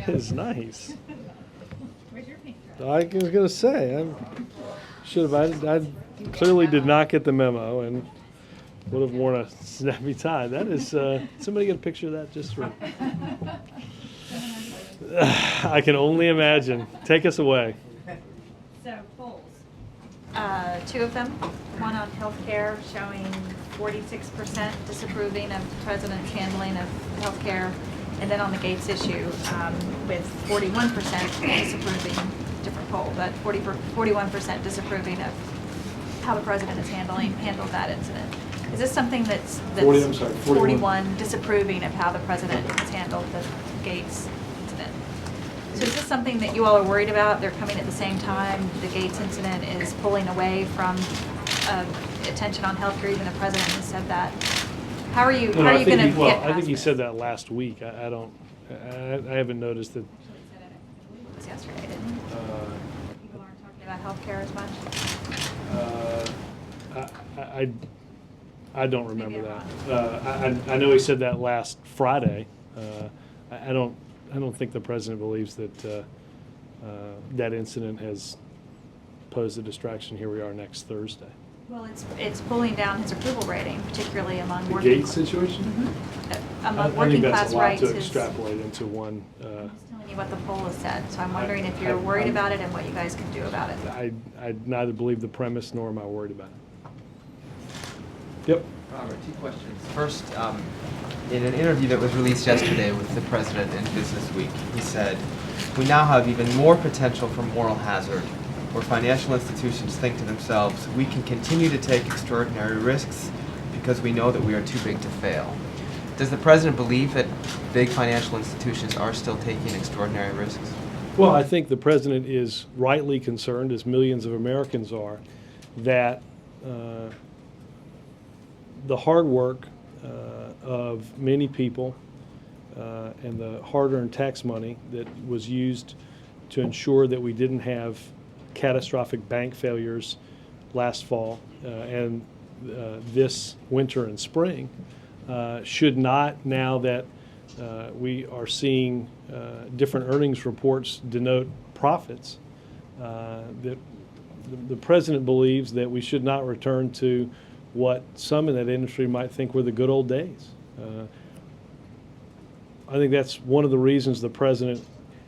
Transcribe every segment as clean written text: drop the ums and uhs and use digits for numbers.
That is nice. Where's your pink dress? I was going to say, I clearly did not get the memo and would have worn a snappy tie. That is, somebody get a picture of that just for, I can only imagine. Take us away. So, polls. Two of them. One on healthcare showing 46% disapproving of the president's handling of healthcare, and then on the Gates issue with 41% disapproving, different poll, but 41% disapproving of how the president is handled that incident. Is this something that's 41 disapproving of how the president has handled the Gates incident? So is this something that you all are worried about? They're coming at the same time. The Gates incident is pulling away from attention on healthcare. Even the president has said that. How are you going to get past I think he this? said that last week. I haven't noticed that. It was yesterday, didn't he? People aren't talking about healthcare as much. I don't remember that. I know he said that last Friday. I don't think the president believes that that incident has posed a distraction. Here we are next Thursday. Well, it's pulling down his approval rating, particularly among The working. Gates situation? Among I working think class that's a lot rights. to extrapolate into one. I'm just telling you what the poll has said, so I'm wondering if you're worried about it and what you guys can do about it. I neither believe the premise nor am I worried about it. Yep. Robert, two questions. First, in an interview that was released yesterday with the president in Business Week, he said, "We now have even more potential for moral hazard, where financial institutions think to themselves, we can continue to take extraordinary risks because we know that we are too big to fail." Does the president believe that big financial institutions are still taking extraordinary risks? Well, I think the president is rightly concerned, as millions of Americans are, that the hard work of many people and the hard-earned tax money that was used to ensure that we didn't have catastrophic bank failures last fall and this winter and spring should not, now that we are seeing different earnings reports denote profits, that the president believes that we should not return to what some in that industry might think were the good old days. I think that's one of the reasons the president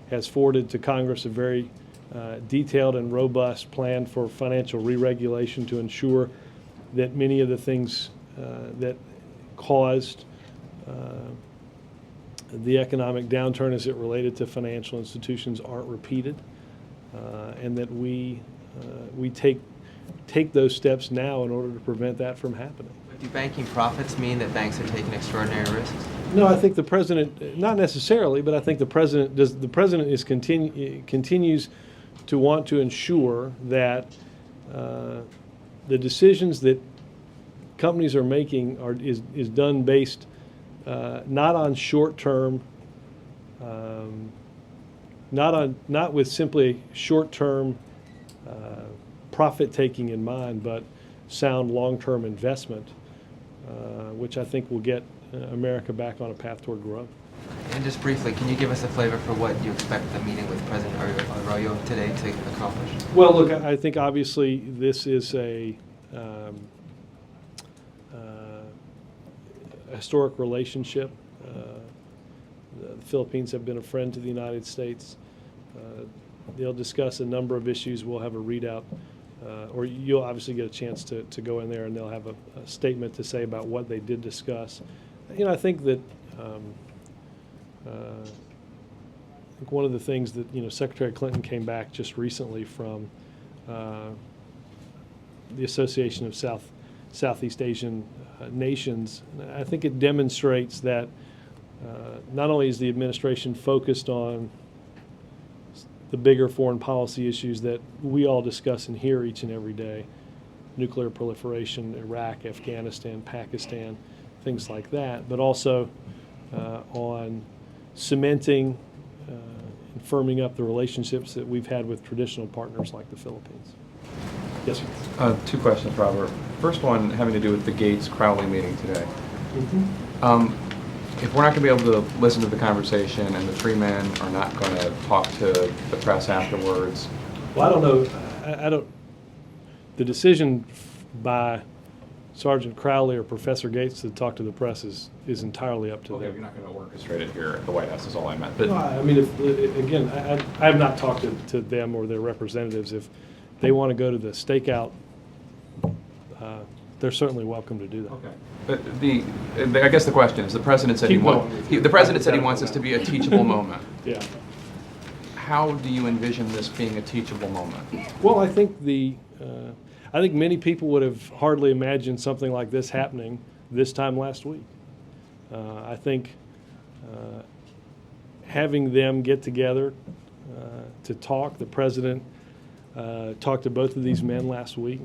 has forwarded to Congress a very detailed and robust plan for financial re-regulation to ensure that many of the things that caused the economic downturn as it related to financial institutions aren't repeated, and that we take those steps now in order to prevent that from happening. But do banking profits mean that banks are taking extraordinary risks? No, I think the president, not necessarily, but I think the president continues to want to ensure that the decisions that companies are making is done based not on short-term, not with simply short-term profit taking in mind, but sound long-term investment, which I think will get America back on a path toward growth. And just briefly, can you give us a flavor for what you expect the meeting with President Arroyo today to accomplish? Well, look, I think obviously this is a historic relationship. The Philippines have been a friend to the United States. They'll discuss a number of issues. We'll have a readout, or you'll obviously get a chance to go in there, and they'll have a statement to say about what they did discuss. You know, I think that I think one of the things that, you know, Secretary Clinton came back just recently from the Association of Southeast Asian Nations. I think it demonstrates that not only is the administration focused on the bigger foreign policy issues that we all discuss and hear each and every day, nuclear proliferation, Iraq, Afghanistan, Pakistan, things like that, but also on cementing and firming up the relationships that we've had with traditional partners like the Philippines. Yes, sir. Two questions, Robert. First one having to do with the Gates Crowley meeting today. if we're not going to be able to listen to the conversation and the three men are not going to talk to the press afterwards. Well, I don't know. I don't. The decision by Sergeant Crowley or Professor Gates to talk to the press is entirely up to Okay, them. you're not going to orchestrate it here at the White House is all I meant. But No, I mean, again, I have not talked to them or their representatives. If they want to go to the stakeout, they're certainly welcome to do that. okay. But I guess the question is, the president said Keep going. the president said he wants this to be a teachable moment. Yeah. How do you envision this being a teachable moment? Well, I think I think many people would have hardly imagined something like this happening this time last week. I think having them get together to talk, the president talked to both of these men last week.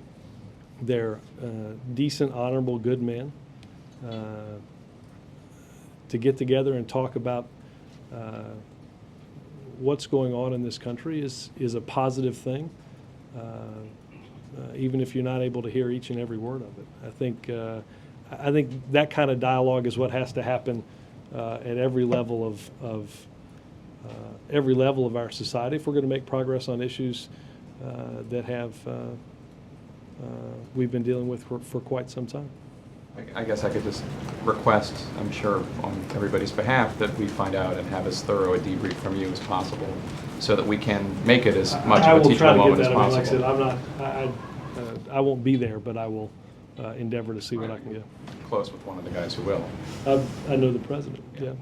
They're decent, honorable, good men. To get together and talk about what's going on in this country is a positive thing, even if you're not able to hear each and every word of it. I think that kind of dialogue is what has to happen at every level of our society if we're going to make progress on issues that we've been dealing with for quite some time. I guess I could just request, I'm sure on everybody's behalf, that we find out and have as thorough a debrief from you as possible so that we can make it as much of a teachable moment as possible. Like I said, I'm not, I won't be there, but I will endeavor to see what I can get. Close with one of the guys who will. I know the president, yeah.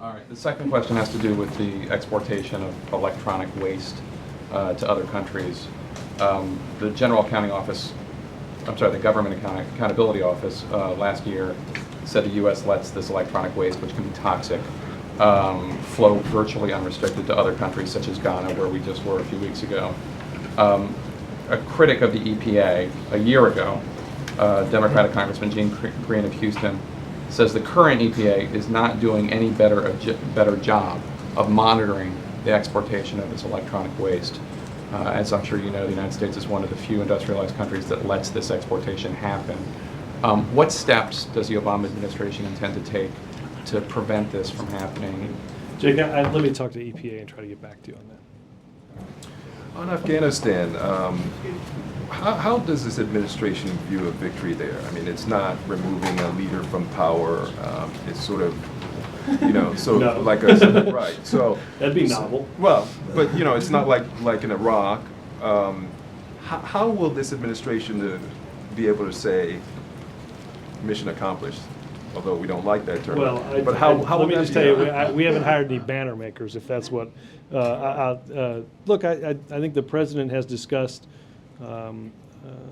All right. The second question has to do with the exportation of electronic waste to other countries. The the Government Accountability Office last year said the U.S. lets this electronic waste, which can be toxic, flow virtually unrestricted to other countries such as Ghana, where we just were a few weeks ago. A critic of the EPA a year ago, Democratic Congressman Gene Green of Houston, says the current EPA is not doing any better job of monitoring the exportation of this electronic waste. As I'm sure you know, the United States is one of the few industrialized countries that lets this exportation happen. What steps does the Obama administration intend to take to prevent this from happening? Jake, let me talk to EPA and try to get back to you on that. On Afghanistan, how does this administration view a victory there? I mean, it's not removing a leader from power. It's sort of, so No. like a right. So That'd be novel. Well, but it's not like in Iraq. How will this administration be able to say mission accomplished? Although we don't like that term. Well, but how let me will just that tell be you, done? we haven't hired any banner makers, if that's what. Look, I think the president has discussed.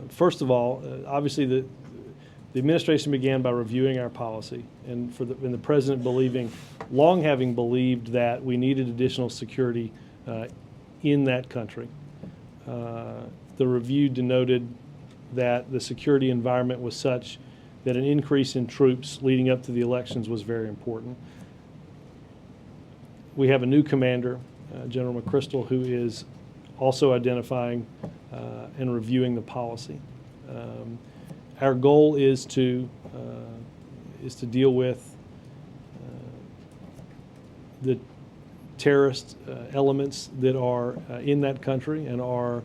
First of all, obviously the administration began by reviewing our policy, and the president long having believed that we needed additional security in that country. The review denoted that the security environment was such that an increase in troops leading up to the elections was very important. We have a new commander, General McChrystal, who is also identifying and reviewing the policy. Our goal is to deal with the terrorist elements that are in that country and are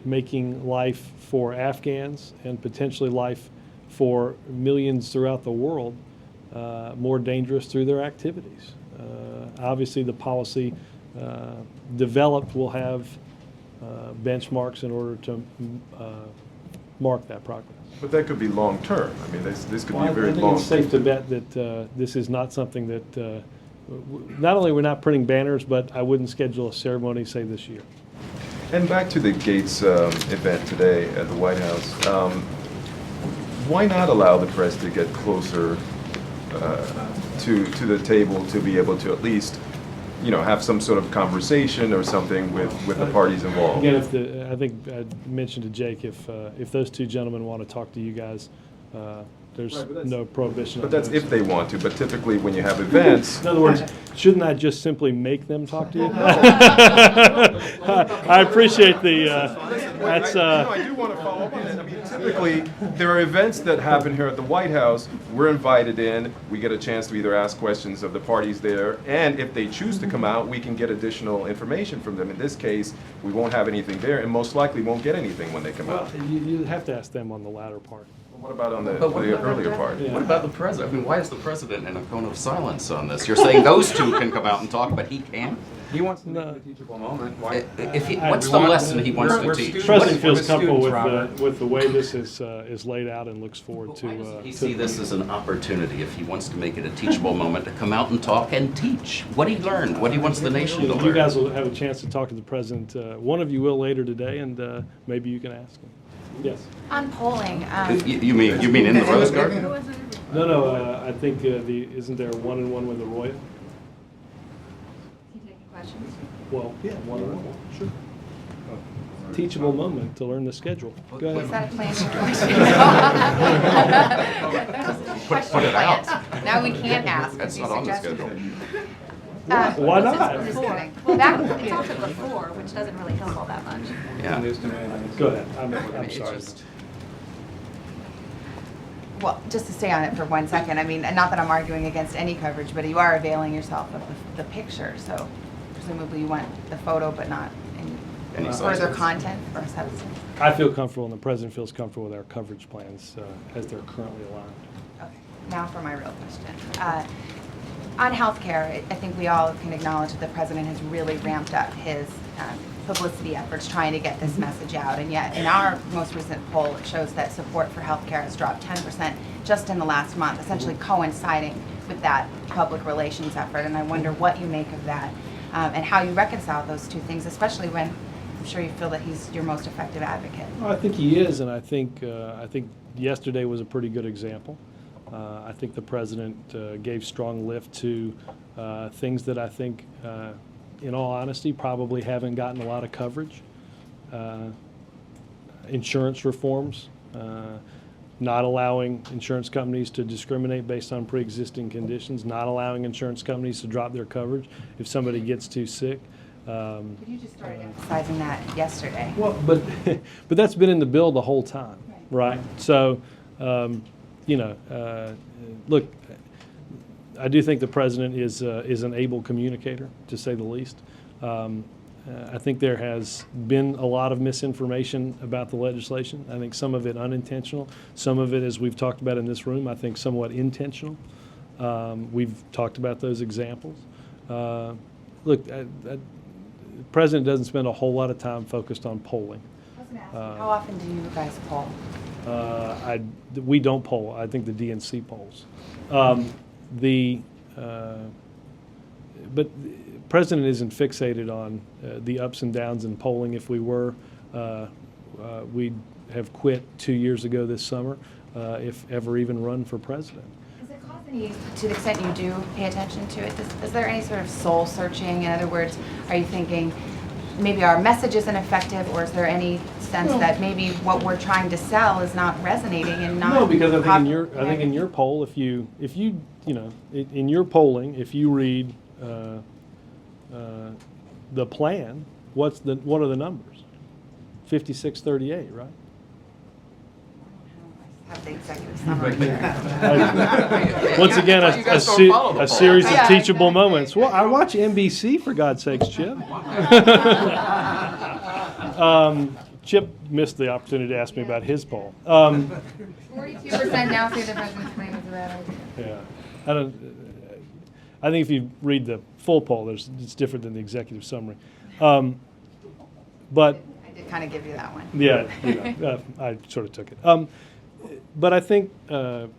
making life for Afghans and potentially life for millions throughout the world more dangerous through their activities. Obviously, the policy developed will have benchmarks in order to mark that progress. But that could be long term. I mean, this could be a very I think long. it's safe to bet that this is not something that not only we're not printing banners, but I wouldn't schedule a ceremony, say, this year. And back to the Gates event today at the White House. Why not allow the press to get closer to the table to be able to at least, have some sort of conversation or something with the parties involved? Again, I think I mentioned to Jake, if those two gentlemen want to talk to you guys, There's Right, but that's- no prohibition. But on that's doing if so. they want to, but typically when you have events, In other words, shouldn't I just simply make them talk to you? I appreciate the, that's, I do want to follow up on that. I mean, typically, there are events that happen here at the White House. We're invited in. We get a chance to either ask questions of the parties there, and if they choose to come out, we can get additional information from them. In this case, we won't have anything there, and most likely won't get anything when they come well, out. you have to ask them on the latter part. What about on the But what about earlier the- part? Yeah. What about the president? I mean, why is the president in a cone of silence on this? You're saying those two can come out and talk, but he can't? He wants to make No. it a teachable moment. Why? What's the lesson he wants to We're teach? The students. president feels We're the comfortable students, with the way this is laid out and looks forward to. Why doesn't he to see the this meeting. as an opportunity, if he wants to make it a teachable moment, to come out and talk and teach what he learned, what he wants the nation to You guys learn? will have a chance to talk to the president. One of you will later today, and maybe you can ask him. Yes. On polling, You mean in the Rose Garden? No, I think isn't there a 1-on-1 with the Royal? you taking questions? Well, yeah, 1-on-1, sure. Teachable moment to learn the schedule. Go Was ahead. that a plan for question? Put it out. Now we can't ask. That's You not on the suggested. schedule. Why not? Just kidding. It's also before, which doesn't really help all that much. Yeah. Go ahead. I'm It's sorry. just- Well, just to stay on it for 1 second, I mean, not that I'm arguing against any coverage, but you are availing yourself of the picture, so presumably you want the photo, but not Any any further substance. content or substance. I feel comfortable, and the president feels comfortable with our coverage plans as they're currently aligned. Okay, now for my real question. On healthcare, I think we all can acknowledge that the president has really ramped up his publicity efforts trying to get this message out. And yet, in our most recent poll, it shows that support for healthcare has dropped 10% just in the last month, essentially coinciding with that public relations effort. And I wonder what you make of that and how you reconcile those two things, especially when I'm sure you feel that he's your most effective advocate. Well, I think he is, and I think yesterday was a pretty good example. I think the president gave strong lift to things that I think, in all honesty, probably haven't gotten a lot of coverage. Insurance reforms, not allowing insurance companies to discriminate based on pre-existing conditions, not allowing insurance companies to drop their coverage if somebody gets too sick. But you just started emphasizing that yesterday. Well, but but that's been in the bill the whole time, right? So, look, I do think the president is an able communicator, to say the least. I think there has been a lot of misinformation about the legislation. I think some of it unintentional, some of it, as we've talked about in this room, I think somewhat intentional. We've talked about those examples. Look, the president doesn't spend a whole lot of time focused on polling. How often do you guys poll? We don't poll. I think the DNC polls. But the president isn't fixated on the ups and downs in polling. If we were, we'd have quit 2 years ago this summer, if ever even run for president. Does it cause any, to the extent you do pay attention to it, is there any sort of soul searching? In other words, are you thinking maybe our message isn't effective, or is there any sense that maybe what we're trying to sell is not resonating and not? No, because I think in popular? your poll, if you in your polling, if you read the plan, what are the numbers? 56-38, right? Have the executive summary here. Once again, You guys don't follow the a poll. series of Yeah, teachable exactly. moments. Well, I watch NBC, for God's sakes, Chip. Chip missed the opportunity to ask me about his poll. 42% now say the president's plan is a bad idea. Yeah, I think if you read the full poll, it's different than the executive summary. But I did kind of give you that one. yeah, I sort of took it. But I think a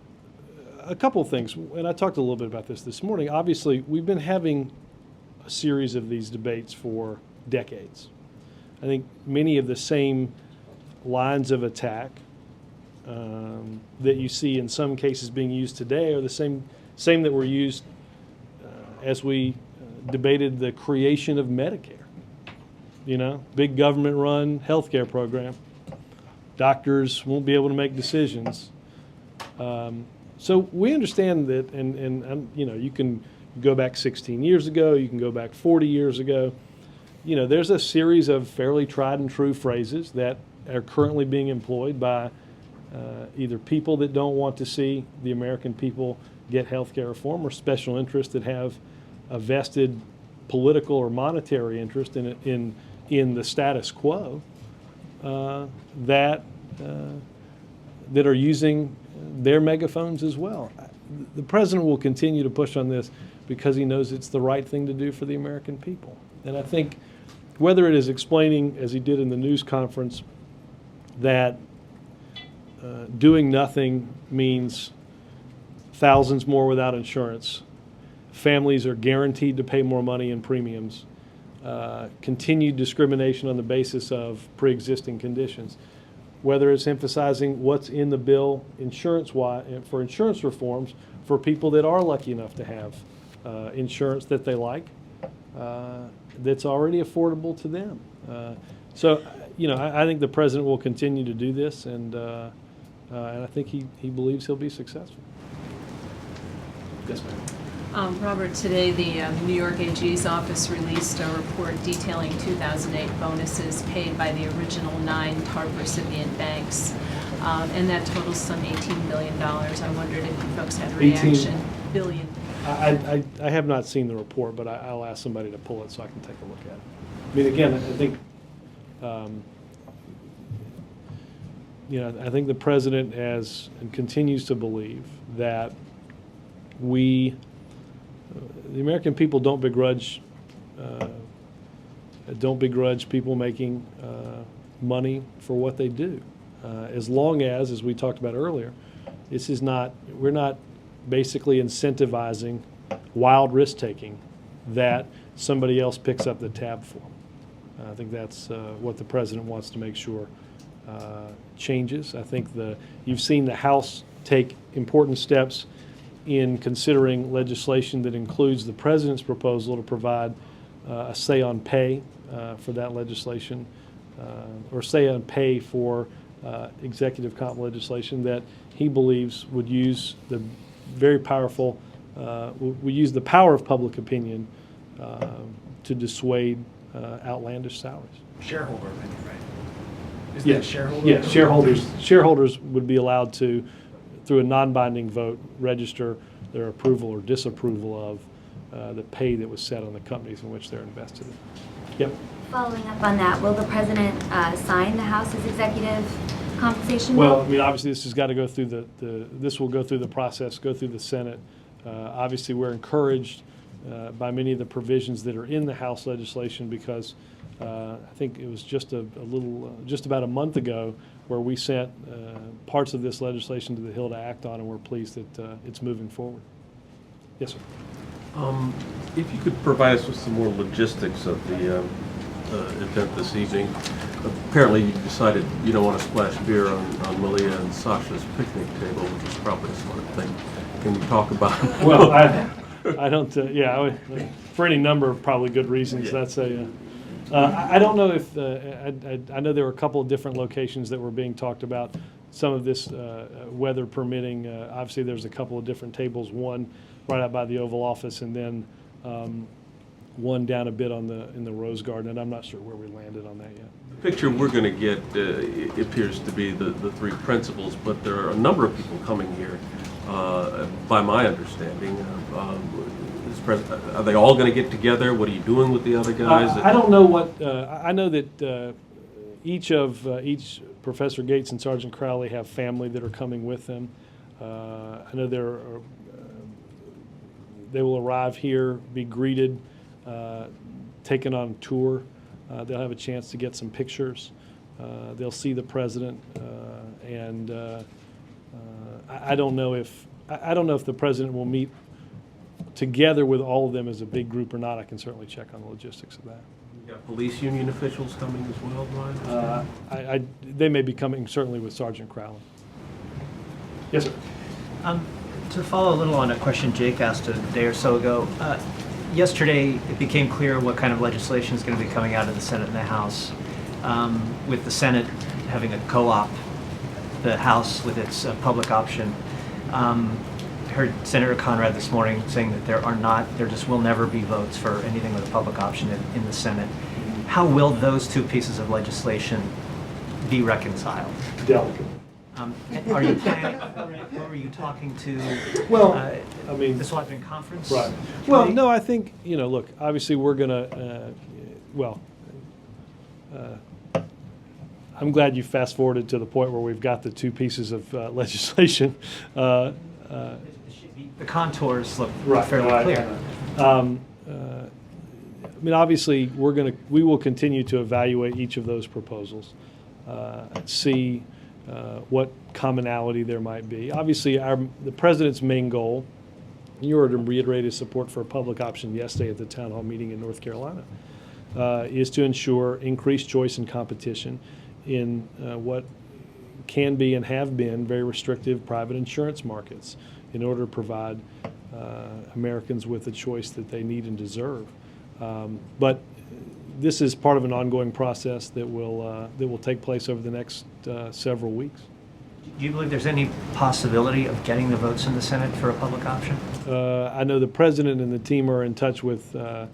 couple of things, and I talked a little bit about this morning. Obviously, we've been having a series of these debates for decades. I think many of the same lines of attack that you see in some cases being used today are the same that were used as we debated the creation of Medicare. Big government-run healthcare program. Doctors won't be able to make decisions. So we understand that, and you know, you can go back 16 years ago, you can go back 40 years ago. You know, there's a series of fairly tried and true phrases that are currently being employed by either people that don't want to see the American people get health care reform, or special interests that have a vested political or monetary interest in the status quo, that are using their megaphones as well. The president will continue to push on this because he knows it's the right thing to do for the American people. And I think whether it is explaining, as he did in the news conference, that doing nothing means thousands more without insurance, families are guaranteed to pay more money in premiums, continued discrimination on the basis of pre-existing conditions, whether it's emphasizing what's in the bill for insurance reforms for people that are lucky enough to have insurance that they like, that's already affordable to them. So, you know, I think the president will continue to do this, and I think he believes he'll be successful. Yes, ma'am. Robert, today the New York AG's office released a report detailing 2008 bonuses paid by the original 9 TARP recipient banks, and that totals some $18 billion. I wondered if you folks had a 18 reaction. Billion. I have not seen the report, but I'll ask somebody to pull it so I can take a look at it. I mean, again, I think, you know, I think the president has and continues to believe that the American people don't begrudge people making money for what they do, as long as we talked about earlier, we're not basically incentivizing wild risk taking that somebody else picks up the tab for. I think that's what the president wants to make sure changes. I think you've seen the House take important steps in considering legislation that includes the president's proposal to provide a say on pay for that legislation, or say on pay for executive comp legislation that he believes would use the very powerful, would use the power of public opinion to dissuade outlandish salaries. Shareholder opinion, right? Is Yeah, that shareholder? yeah, shareholders would be allowed to, through a non-binding vote, register their approval or disapproval of the pay that was set on the companies in which they're invested in. Yep. Following up on that, will the president sign the House's executive compensation Well, bill? I mean, obviously, this has got to go through this will go through the process, go through the Senate. Obviously, we're encouraged by many of the provisions that are in the House legislation because I think it was just just about a month ago where we sent parts of this legislation to the Hill to act on, and we're pleased that it's moving forward. Yes, sir. If you could provide us with some more logistics of the event this evening. Apparently you decided you don't want to splash beer on Malia and Sasha's picnic table, which is probably a smart thing. Can you talk about Well, I don't, for any number of probably good reasons, Yeah. that's I don't know if, I know there were a couple of different locations that were being talked about. Some of this weather permitting, obviously there's a couple of different tables, one right out by the Oval Office and then one down a bit in the Rose Garden, and I'm not sure where we landed on that yet. The picture we're going to get appears to be the 3 principals, but there are a number of people coming here, by my understanding. Are they all going to get together? What are you doing with the other guys? I don't know what, I know that each Professor Gates and Sergeant Crowley have family that are coming with them. I know they will arrive here, be greeted, taken on a tour. They'll have a chance to get some pictures. They'll see the president, and I don't know if the president will meet together with all of them as a big group or not. I can certainly check on the logistics of that. You got police union officials coming as well, do I understand? They may be coming certainly with Sergeant Crowley. Yes, sir. To follow a little on a question Jake asked a day or so ago, yesterday it became clear what kind of legislation is going to be coming out of the Senate and the House, with the Senate having a co-op, the House with its public option. Heard Senator Conrad this morning saying that there just will never be votes for anything with a public option in the Senate. How will those two pieces of legislation be reconciled? Delicate. Are you planning, or are you talking to? Well, I mean, the Selectmen Conference? right. Well, Committee? no, I think, look, obviously we're going to, I'm glad you fast forwarded to the point where we've got the two pieces of legislation. The contours look Right, fairly right. clear. I mean, obviously, we will continue to evaluate each of those proposals, see what commonality there might be. Obviously, the president's main goal, you heard him reiterate his support for a public option yesterday at the town hall meeting in North Carolina, is to ensure increased choice and competition in what can be and have been very restrictive private insurance markets in order to provide Americans with the choice that they need and deserve. But this is part of an ongoing process that will take place over the next several weeks. Do you believe there's any possibility of getting the votes in the Senate for a public option? I know the president and the team are in touch with the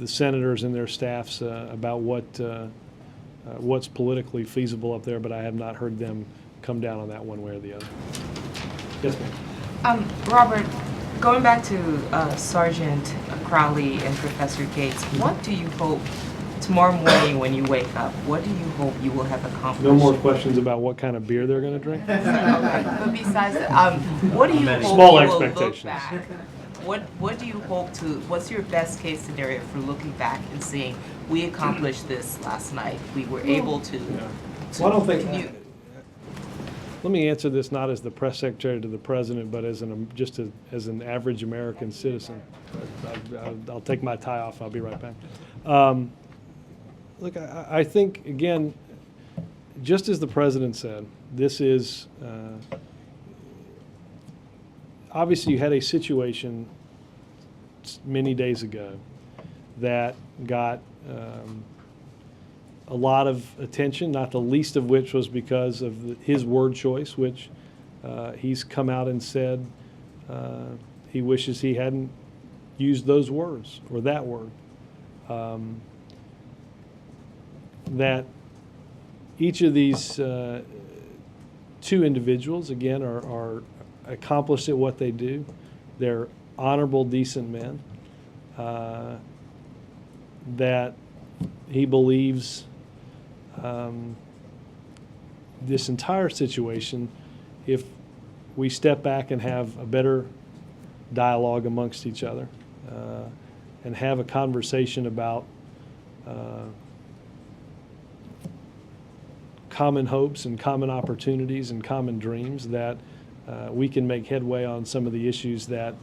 senators and their staffs about what's politically feasible up there, but I have not heard them come down on that one way or the other. Yes, ma'am. Robert, going back to Sergeant Crowley and Professor Gates, what do you hope tomorrow morning when you wake up, what do you hope you will have accomplished? No more questions about what kind of beer they're going to drink? But besides that, what do you hope Small you will expectations. look back? What do you hope to, what's your best case scenario for looking back and saying, we accomplished this last night, we were able to. Well, I don't think. Let me answer this not as the press secretary to the president, but as as an average American citizen. I'll take my tie off. I'll be right back. Look, I think again, just as the president said, this is obviously you had a situation many days ago that got a lot of attention, not the least of which was because of his word choice, which he's come out and said he wishes he hadn't used those words or that word. That each of these two individuals, again, are accomplished at what they do. They're honorable, decent men. That he believes this entire situation, if we step back and have a better dialogue amongst each other and have a conversation about common hopes and common opportunities and common dreams, that we can make headway on some of the issues that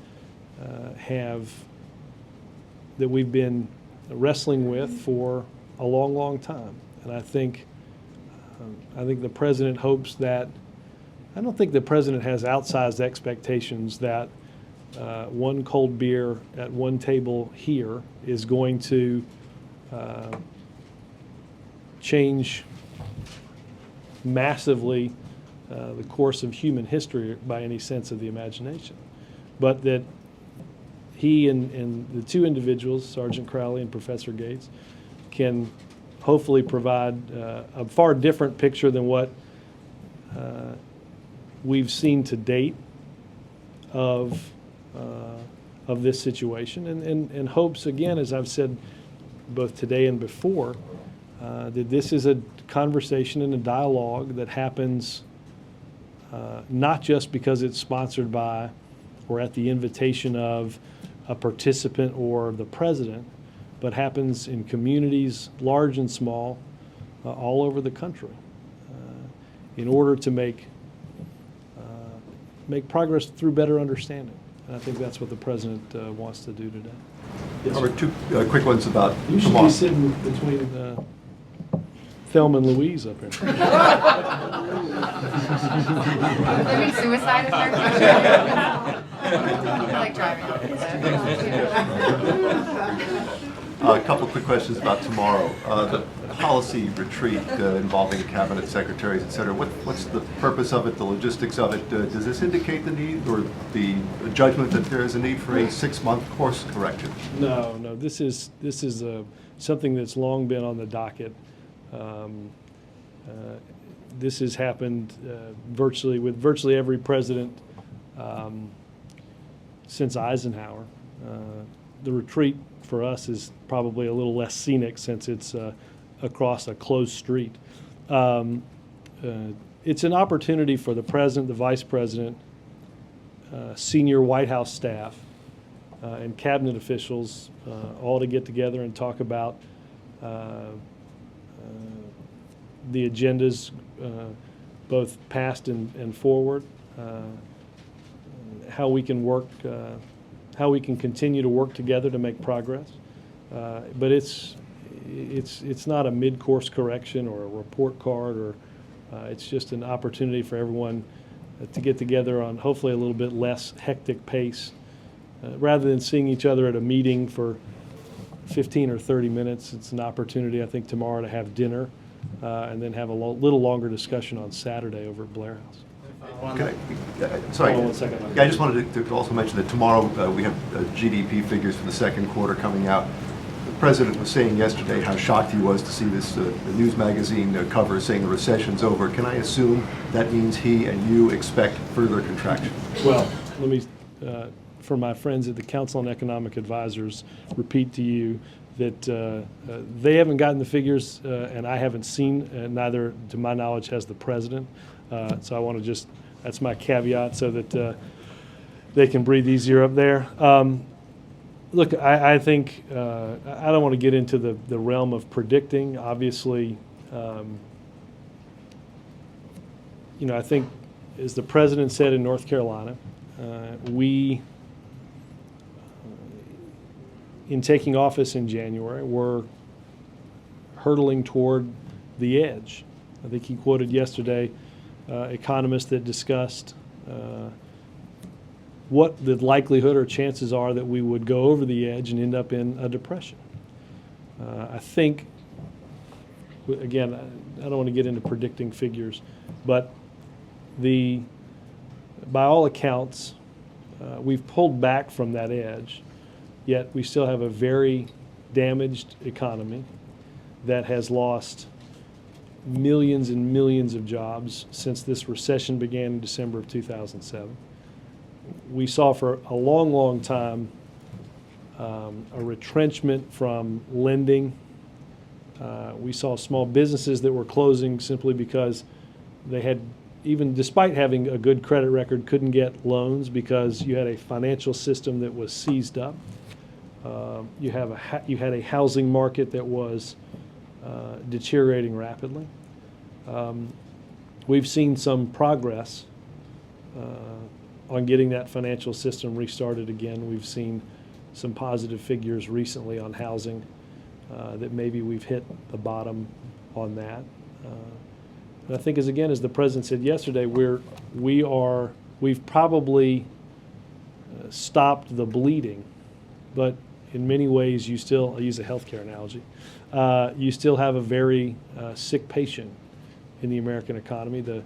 we've been wrestling with for a long, long time. And I think the president hopes that, I don't think the president has outsized expectations that one cold beer at one table here is going to change massively the course of human history by any sense of the imagination. But that he and the two individuals, Sergeant Crowley and Professor Gates, can hopefully provide a far different picture than what we've seen to date of this situation, and hopes, again, as I've said both today and before, that this is a conversation and a dialogue that happens not just because it's sponsored by or at the invitation of a participant or the president, but happens in communities, large and small, all over the country, in order to make progress through better understanding. And I think that's what the president wants to do today. Yes, Robert, two quick ones about you should be sitting between Thelma and Louise up here. Living suicide is I like driving. A couple quick questions about tomorrow. The policy retreat involving cabinet secretaries, et cetera. What's the purpose of it, the logistics of it? Does this indicate the need or the judgment that there is a need for a 6-month course correction? No. This is something that's long been on the docket. This has happened with virtually every president since Eisenhower. The retreat for us is probably a little less scenic since it's across a closed street. It's an opportunity for the president, the vice president, senior White House staff, and cabinet officials all to get together and talk about the agendas, both past and forward, how we can work, how we can continue to work together to make progress. But it's not a mid-course correction or a report card, or it's just an opportunity for everyone to get together on hopefully a little bit less hectic pace, rather than seeing each other at a meeting for 15 or 30 minutes. It's an opportunity, I think, tomorrow to have dinner and then have a little longer discussion on Saturday over at Blair House. Sorry. Hold on 1 second. Yeah, I just wanted to also mention that tomorrow we have GDP figures for the second quarter coming out. The president was saying yesterday how shocked he was to see this the news magazine cover saying the recession's over. Can I assume that means he and you expect further contraction? Well, let me, for my friends at the Council on Economic Advisors, repeat to you that they haven't gotten the figures, and I haven't seen, neither, to my knowledge, has the president. So I want to just, that's my caveat so that they can breathe easier up there. Look, I think, I don't want to get into the realm of predicting. Obviously, I think, as the president said in North Carolina, in taking office in January, we're hurtling toward the edge. I think he quoted yesterday economists that discussed what the likelihood or chances are that we would go over the edge and end up in a depression. I think, again, I don't want to get into predicting figures, but by all accounts, we've pulled back from that edge, yet we still have a very damaged economy that has lost millions and millions of jobs since this recession began in December of 2007. We saw for a long, long time a retrenchment from lending. We saw small businesses that were closing simply because they had, even despite having a good credit record, couldn't get loans because you had a financial system that was seized up. You had a housing market that was deteriorating rapidly. We've seen some progress on getting that financial system restarted again. We've seen some positive figures recently on housing, that maybe we've hit the bottom on that. And I think, as the president said yesterday, we've probably stopped the bleeding, but in many ways you still, I'll use a healthcare analogy, you still have a very sick patient in the American economy. That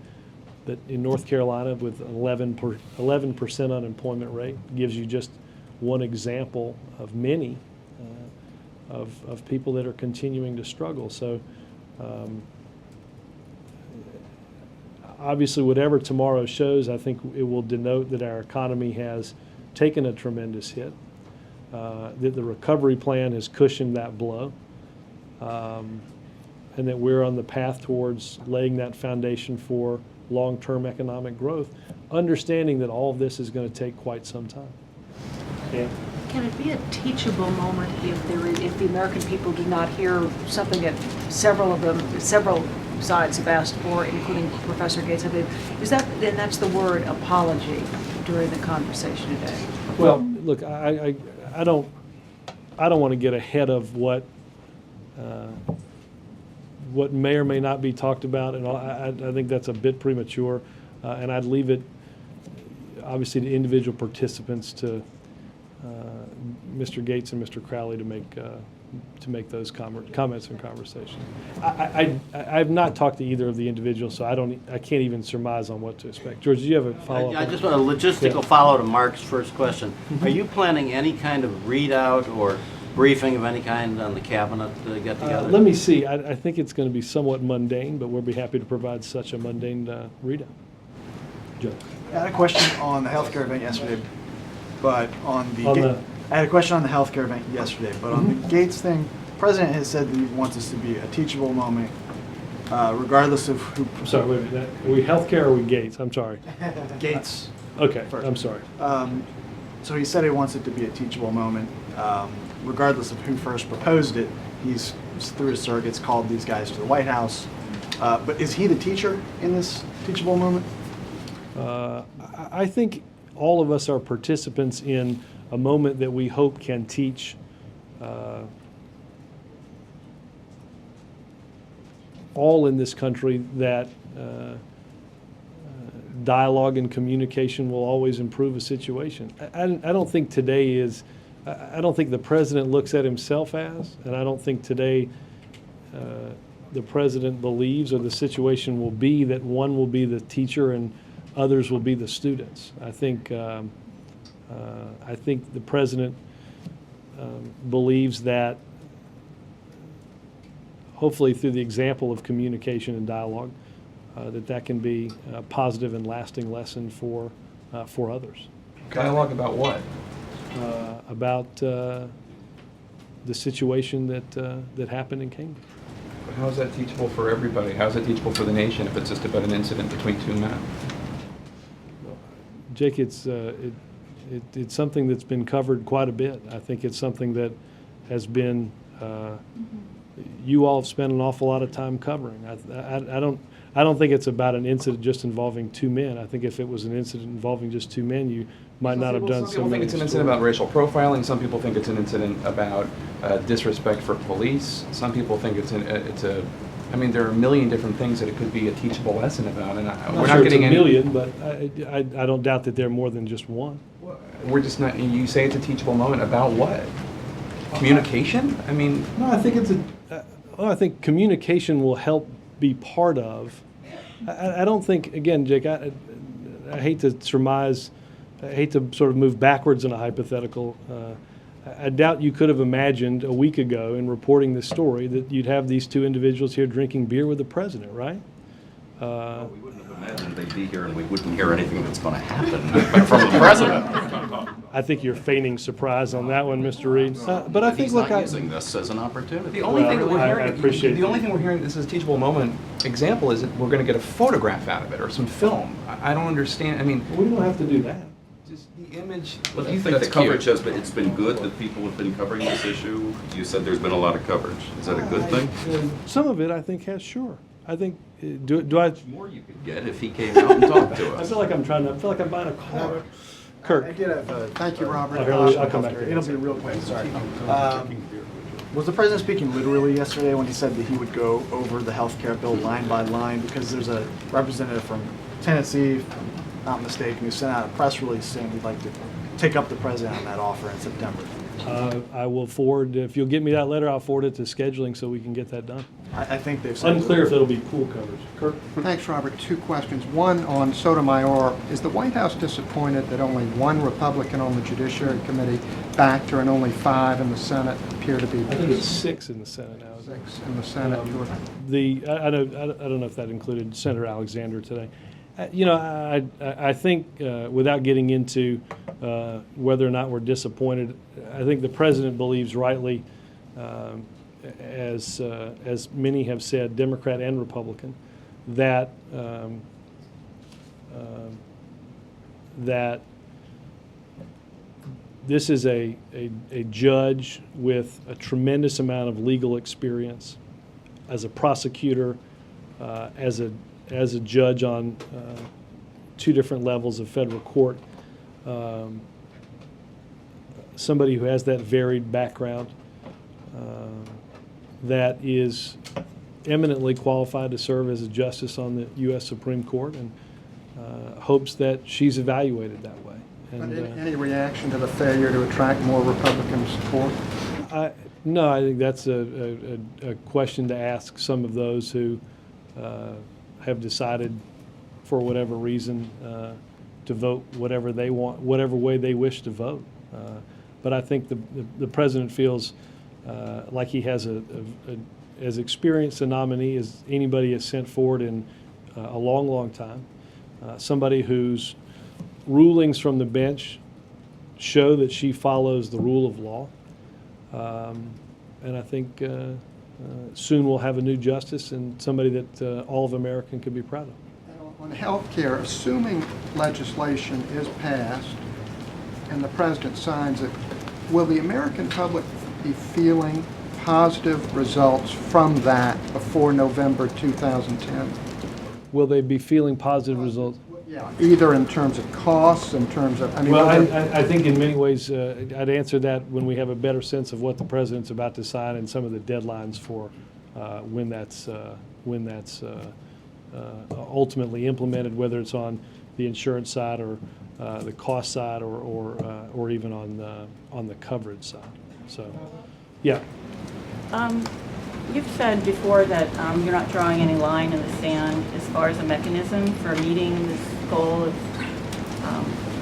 in North Carolina, with 11% unemployment rate, gives you just one example of many of people that are continuing to struggle. So obviously, whatever tomorrow shows, I think it will denote that our economy has taken a tremendous hit, that the recovery plan has cushioned that blow, and that we're on the path towards laying that foundation for long-term economic growth, understanding that all of this is going to take quite some time. Yeah. Can it be a teachable moment if the American people do not hear something that several sides have asked for, including Professor Gates? And that's the word apology during the conversation today. Well, look, I don't want to get ahead of what may or may not be talked about, and I think that's a bit premature, and I'd leave it obviously to individual participants, to Mr. Gates and Mr. Crowley, to make to make those comments and conversations. I've not talked to either of the individuals, so I can't even surmise on what to expect. George, do you have a follow-up? I just want a logistical follow to Mark's first question. Are you planning any kind of readout or briefing of any kind on the cabinet get-together? Let me see. I think it's going to be somewhat mundane, but we'll be happy to provide such a mundane readout. Joe. I had a question on the healthcare event yesterday, but I had a question on the healthcare event yesterday, but on the Gates thing, the president has said that he wants this to be a teachable moment, regardless of who. I'm sorry, wait a minute. Are we healthcare or are we Gates? I'm sorry. Gates. Okay, first. I'm sorry. So he said he wants it to be a teachable moment, regardless of who first proposed it. He's, through his surrogates, called these guys to the White House. But is he the teacher in this teachable moment? I think all of us are participants in a moment that we hope can teach all in this country that dialogue and communication will always improve a situation. I don't think today is, I don't think the president looks at himself as, and I don't think today the president believes or the situation will be that one will be the teacher and others will be the students. I think the president believes that hopefully through the example of communication and dialogue, that can be a positive and lasting lesson for others. Dialogue about what? About the situation that happened in Cambridge. But how is that teachable for everybody? How is it teachable for the nation if it's just about an incident between two men? Jake, it's something that's been covered quite a bit. I think it's something that has been, you all have spent an awful lot of time covering. I don't think it's about an incident just involving two men. I think if it was an incident involving just two men, you might not have done so many. Some people think it's an incident about racial profiling. Some people think it's an incident about disrespect for police. Some people think I mean, there are a million different things that it could be a teachable lesson about, and we're not getting any. It's a million, but I don't doubt that there are more than just one. We're just not. You say it's a teachable moment about what? Communication? I mean. No, I think I think communication will help be part of. I don't think, again, Jake, I hate to surmise, I hate to sort of move backwards in a hypothetical. I doubt you could have imagined a week ago in reporting this story that you'd have these two individuals here drinking beer with the president, right? We wouldn't have imagined they'd be here and we wouldn't hear anything that's going to happen from the president. I think you're feigning surprise on that one, Mr. Reed. But I think, he's not using this as an opportunity. The only thing that we're hearing, I appreciate the only thing we're hearing this is a teachable moment example is that we're going to get a photograph out of it or some film. I don't understand. I mean, we don't have to do that. Just the image. Well, do you think the coverage has been, it's been good that people have been covering this issue? You said there's been a lot of coverage. Is that a good thing? Some of it, I think, has, sure. I think, do I? More you could get if he came out and talked to us. I feel like I'm buying a car. Kirk. I did have thank you, Robert. I'll come back. It'll be real quick, sorry. Was the president speaking literally yesterday when he said that he would go over the health care bill line by line? Because there's a representative from Tennessee, if I'm not mistaken, who sent out a press release saying he'd like to take up the president on that offer in September. I will forward, if you'll get me that letter, I'll forward it to scheduling so we can get that done. I think they've said unclear if it'll be pool coverage. Kirk? Thanks, Robert. Two questions. One on Sotomayor. Is the White House disappointed that only one Republican on the Judiciary Committee backed her and only 5 in the Senate appear to be? I think it's 6 in the Senate now. 6 in the Senate. I don't know if that included Senator Alexander today. I think without getting into whether or not we're disappointed, I think the president believes rightly, as many have said, Democrat and Republican, that that this is a judge with a tremendous amount of legal experience as a prosecutor, as a judge on 2 different levels of federal court, somebody who has that varied background, that is eminently qualified to serve as a justice on the U.S. Supreme Court, and hopes that she's evaluated that way. And, any reaction to the failure to attract more Republican support? No, I think that's a question to ask some of those who have decided, for whatever reason, to vote whatever they want, whatever way they wish to vote. But I think the president feels like he has as experienced a nominee as anybody has sent forward in a long, long time. Somebody whose rulings from the bench show that she follows the rule of law. And I think soon we'll have a new justice and somebody that all of America can be proud of. On health care, assuming legislation is passed and the president signs it, will the American public be feeling positive results from that before November 2010? Will they be feeling positive results? Yeah, either in terms of costs, in terms of, I mean... Well, I think in many ways, I'd answer that when we have a better sense of what the president's about to sign and some of the deadlines for when that's ultimately implemented, whether it's on the insurance side or the cost side or even on the coverage side. So, yeah. You've said before that you're not drawing any line in the sand as far as a mechanism for meeting this goal of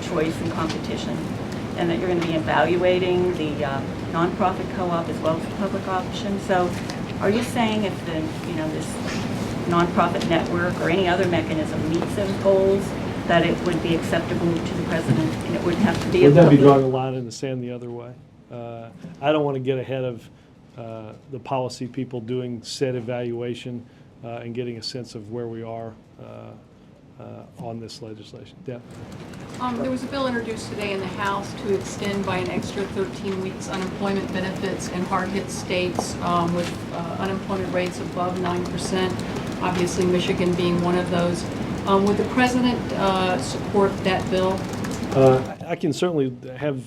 choice and competition, and that you're going to be evaluating the nonprofit co-op as well as the public option. So, are you saying if this nonprofit network or any other mechanism meets those goals, that it would be acceptable to the president and it wouldn't have to be? Would that be drawing a line in the sand the other way? I don't want to get ahead of the policy people doing said evaluation and getting a sense of where we are on this legislation. Deb? There was a bill introduced today in the House to extend by an extra 13 weeks unemployment benefits in hard-hit states with unemployment rates above 9%, obviously Michigan being one of those. Would the president support that bill? I can certainly have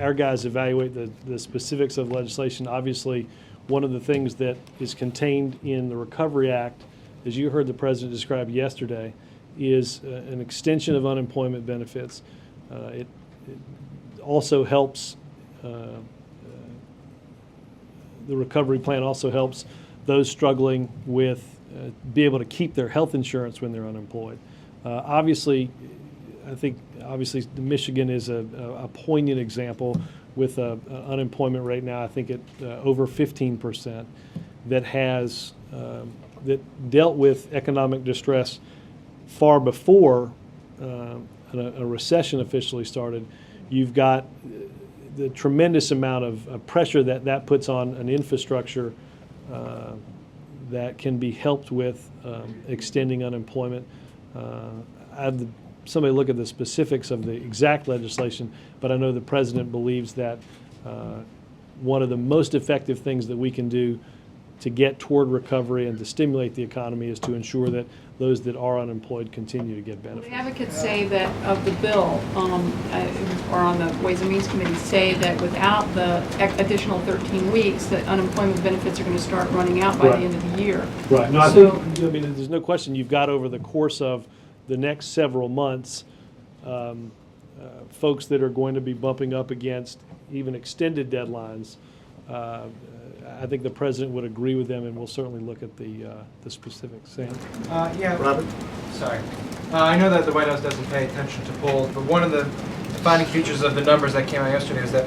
our guys evaluate the specifics of legislation. Obviously, one of the things that is contained in the Recovery Act, as you heard the president describe yesterday, is an extension of unemployment benefits. It also helps, the recovery plan also helps those struggling with be able to keep their health insurance when they're unemployed. Obviously, I think Michigan is a poignant example with an unemployment rate now, I think at over 15%, that has that dealt with economic distress far before a recession officially started. You've got the tremendous amount of pressure that puts on an infrastructure that can be helped with extending unemployment. Somebody look at the specifics of the exact legislation, but I know the president believes that one of the most effective things that we can do to get toward recovery and to stimulate the economy is to ensure that those that are unemployed continue to get benefits. The advocates say that of the bill, or on the Ways and Means Committee, say that without the additional 13 weeks, that unemployment benefits are going to start running out by the end of the year. Right. No, I think, there's no question you've got over the course of the next several months, folks that are going to be bumping up against even extended deadlines. I think the president would agree with them, and we'll certainly look at the specifics. Sam? Yeah. Robert? Sorry. I know that the White House doesn't pay attention to polls, but one of the defining features of the numbers that came out yesterday is that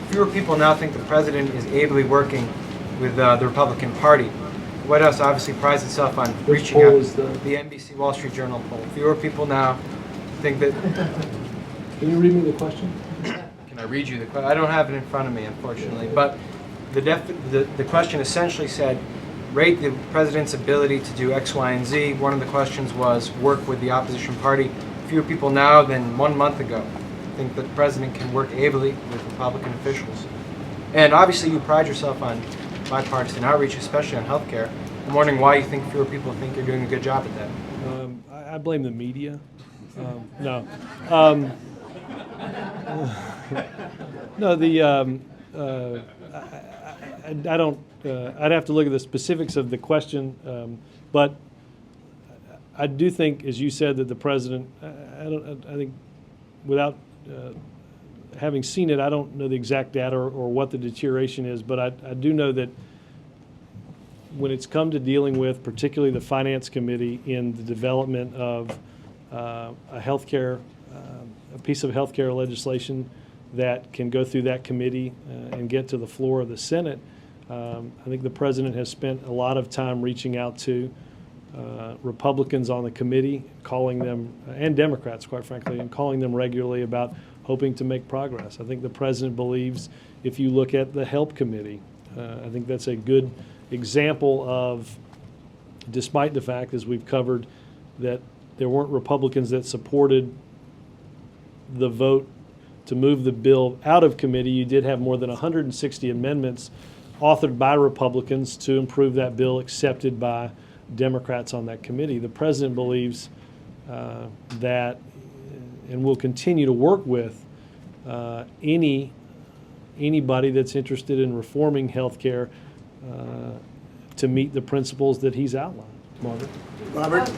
fewer people now think the president is ably working with the Republican Party. The White House obviously prides itself on reaching out. The NBC Wall Street Journal poll. Fewer people now think that... Can you read me the question? Can I read you the question? I don't have it in front of me, unfortunately. But the question essentially said, rate the president's ability to do X, Y, and Z. One of the questions was work with the opposition party. Fewer people now than 1 month ago think that the president can work ably with Republican officials. And obviously you pride yourself on bipartisan outreach, especially on health care. I'm wondering why you think fewer people think you're doing a good job at that. I blame the media. No. No, I don't, I'd have to look at the specifics of the question, but I do think, as you said, that the president, I think without having seen it, I don't know the exact data or what the deterioration is, but I do know that when it's come to dealing with particularly the Finance Committee in the development of a piece of healthcare legislation that can go through that committee and get to the floor of the Senate, I think the President has spent a lot of time reaching out to Republicans on the committee, calling them, and Democrats, quite frankly, and calling them regularly about hoping to make progress. I think the President believes, if you look at the HELP Committee, I think that's a good example of, despite the fact, as we've covered, that there weren't Republicans that supported the vote to move the bill out of committee, you did have more than 160 amendments authored by Republicans to improve that bill, accepted by Democrats on that committee. The President believes that, and will continue to work with anybody that's interested in reforming health care to meet the principles that he's outlined. Margaret? Robert?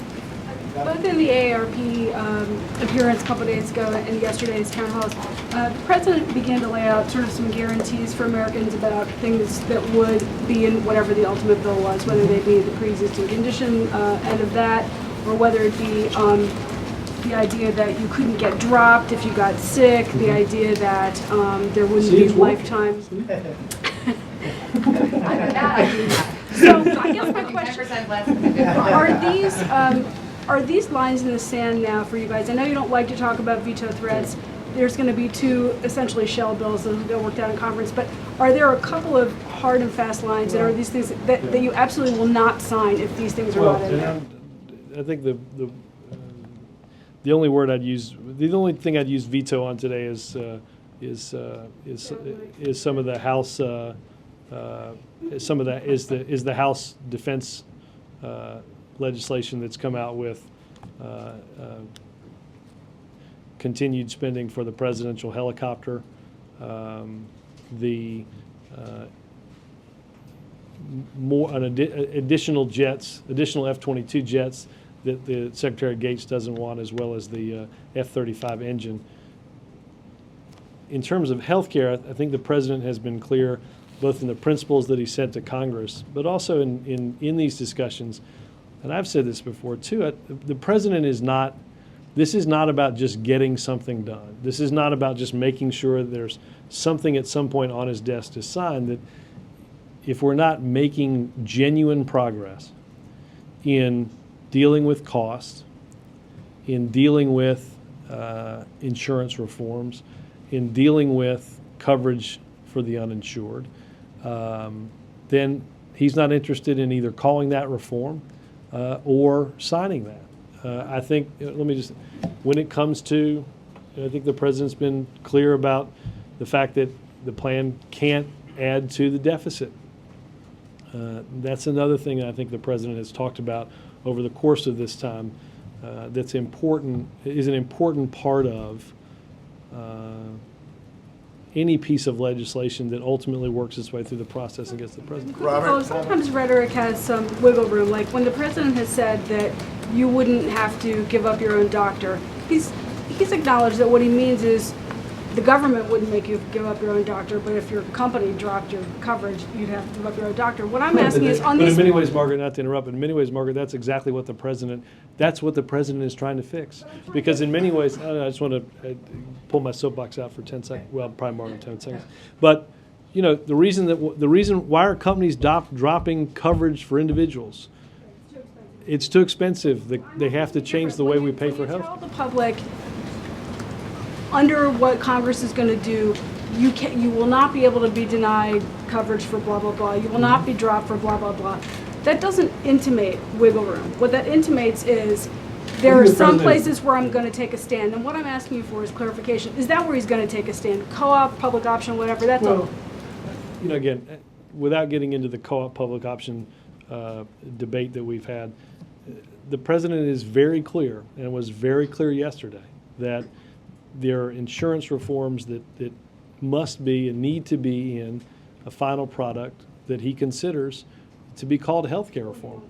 Both in the AARP appearance a couple days ago and yesterday's town halls, the President began to lay out sort of some guarantees for Americans about things that would be in whatever the ultimate bill was, whether they be the pre-existing condition end of that, or whether it be the idea that you couldn't get dropped if you got sick, the idea that there wouldn't be lifetime. So I guess my question, are these lines in the sand now for you guys? I know you don't like to talk about veto threats. There's going to be 2 essentially shell bills that will get worked out in conference, but are there a couple of hard and fast lines, and are these things that you absolutely will not sign if these things are not in there? I think the only word I'd use, the only thing I'd use veto on today is some of the House, some of that is the House defense legislation that's come out with continued spending for the presidential helicopter, additional jets, additional F-22 jets that the Secretary Gates doesn't want, as well as the F-35 engine. In terms of health care, I think the President has been clear, both in the principles that he sent to Congress, but also in these discussions. And I've said this before too, the President is not, this is not about just getting something done. This is not about just making sure there's something at some point on his desk to sign, that if we're not making genuine progress in dealing with costs, in dealing with insurance reforms, in dealing with coverage for the uninsured, then he's not interested in either calling that reform or signing that. I think, let me just, when it comes to, I think the President's been clear about the fact that the plan can't add to the deficit. That's another thing I think the President has talked about over the course of this time that's important, is an important part of any piece of legislation that ultimately works its way through the process and gets the President. Sometimes rhetoric has some wiggle room, like when the President has said that you wouldn't have to give up your own doctor, he's acknowledged that what he means is the government wouldn't make you give up your own doctor, but if your company dropped your coverage, you'd have to give up your own doctor. What I'm asking is on But these... in many ways, Margaret, not to interrupt, but in many ways, Margaret, that's exactly what the President is trying to fix. Because in many ways, I just want to pull my soapbox out for 10 seconds, well, probably more than 10 seconds. But, you know, the reason why are companies dropping coverage for individuals? It's too expensive. They have to change the way we pay for health. Tell the public, under what Congress is going to do, you will not be able to be denied coverage for blah, blah, blah. You will not be dropped for blah, blah, blah. That doesn't intimate wiggle room. What that intimates is there are some places where I'm going to take a stand. And what I'm asking you for is clarification. Is that where he's going to take a stand? Co-op, public option, whatever, that's all. You know, again, without getting into the co-op public option debate that we've had, the President is very clear, and was very clear yesterday, that there are insurance reforms that must be and need to be in a final product that he considers to be called health care reform.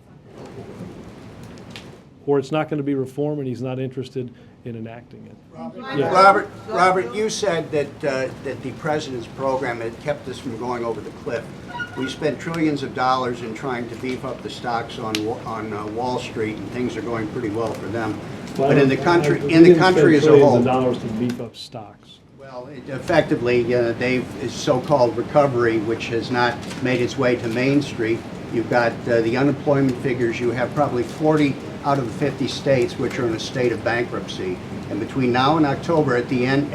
or it's not going to be reform, and he's not interested in enacting it. Yeah. Robert, you said that that the president's program had kept us from going over the cliff. We spent trillions of dollars in trying to beef up the stocks on Wall Street, and things are going pretty well for them. Well, but in the country as a $trillions whole, of dollars to beef up stocks. well, effectively, they've so-called recovery, which has not made its way to Main Street. You've got the unemployment figures. You have probably 40 out of the 50 states which are in a state of bankruptcy. And between now and October, at the end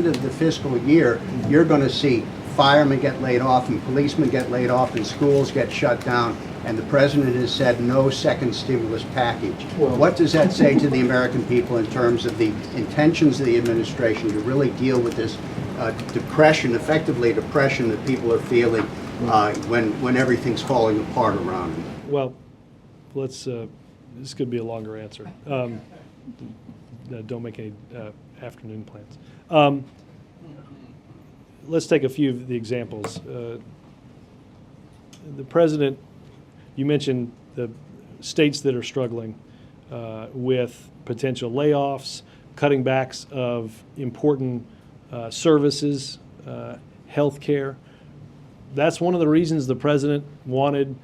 of the fiscal year, you're going to see firemen get laid off and policemen get laid off and schools get shut down. And the president has said no second stimulus package. Well, what does that say to the American people in terms of the intentions of the administration to really deal with this depression, effectively depression that people are feeling when everything's falling apart around them? Well, let's. This could be a longer answer. Don't make any afternoon plans. Let's take a few of the examples. The president, you mentioned the states that are struggling with potential layoffs, cutting backs of important services, health care. That's one of the reasons the president wanted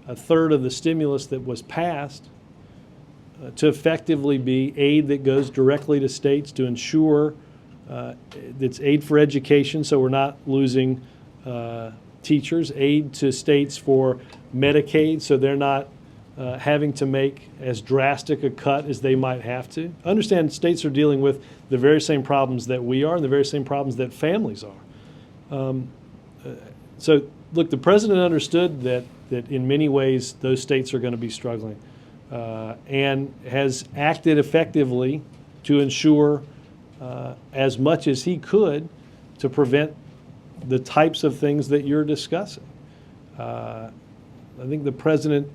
a third of the stimulus that was passed to effectively be aid that goes directly to states to ensure it's aid for education, so we're not losing teachers, aid to states for Medicaid, so they're not having to make as drastic a cut as they might have to. Understand states are dealing with the very same problems that we are and the very same problems that families are. So, look, the president understood that in many ways those states are going to be struggling and has acted effectively to ensure as much as he could to prevent the types of things that you're discussing. I think the president,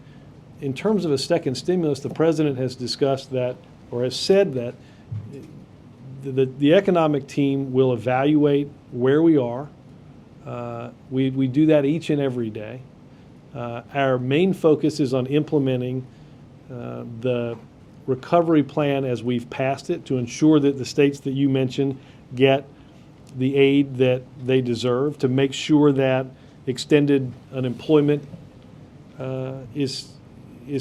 in terms of a second stimulus, the president has discussed that, or has said that the economic team will evaluate where we are. We do that each and every day. Our main focus is on implementing the recovery plan as we've passed it to ensure that the states that you mentioned get the aid that they deserve, to make sure that extended unemployment is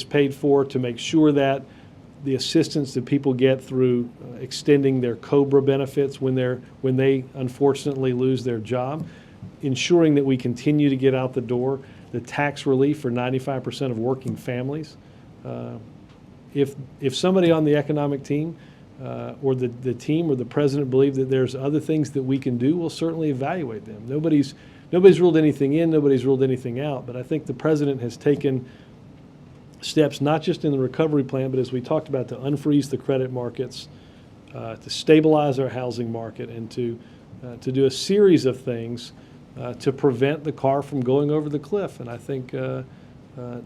paid for, to make sure that the assistance that people get through extending their COBRA benefits when they unfortunately lose their job, ensuring that we continue to get out the door the tax relief for 95% of working families. If somebody on the economic team or the team or the president believe that there's other things that we can do, we'll certainly evaluate them. Nobody's ruled anything in, nobody's ruled anything out, but I think the president has taken steps not just in the recovery plan, but as we talked about, to unfreeze the credit markets, to stabilize our housing market, and to do a series of things to prevent the car from going over the cliff. And I think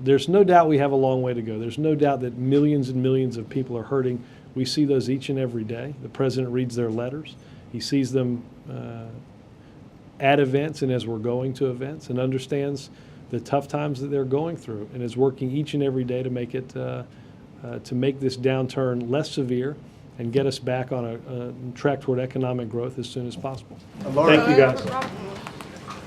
there's no doubt we have a long way to go. There's no doubt that millions and millions of people are hurting. We see those each and every day. The president reads their letters. He sees them at events and as we're going to events, and understands the tough times that they're going through, and is working each and every day to make it to make this downturn less severe and get us back on a track toward economic growth as soon as possible. Thank you, guys.